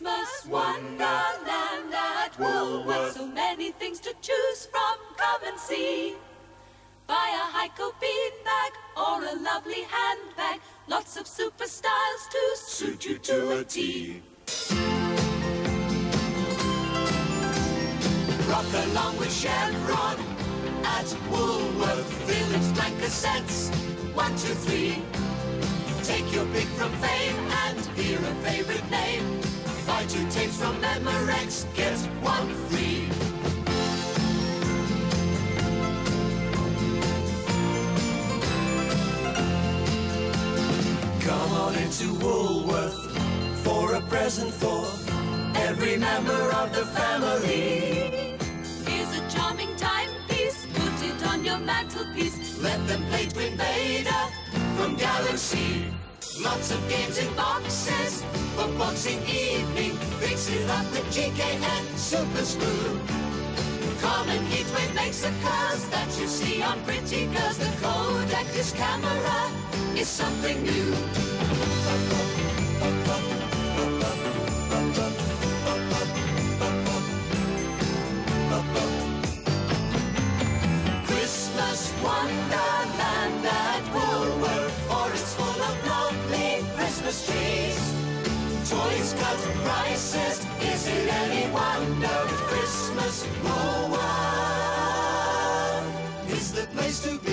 Christmas wonderland at Woolworths. So many things to choose from, come and see. Buy a Heiko bean bag or a lovely handbag. Lots of super styles to suit you to a T. Rock along with Chevron at Woolworth. Philips blanket sets, 1, 2, 3. Take your pick from fame and hear a favorite name. Buy 2 tapes from Memorex, get 1 free. Come on into Woolworth for a present for every member of the family. Here's a charming timepiece, put it on your mantelpiece. Let them play Twin Vader from Galaxy. Lots of games in boxes for Boxing Evening. Fix it up with GK and Super Screw. Common heat wave makes the curves that you see on pretty girls. The Kodak disc camera is something new. Christmas wonderland at Woolworth, for it's full of lovely Christmas trees. Toys cut prices, is it any wonder? Christmas Woolworth is the place to be.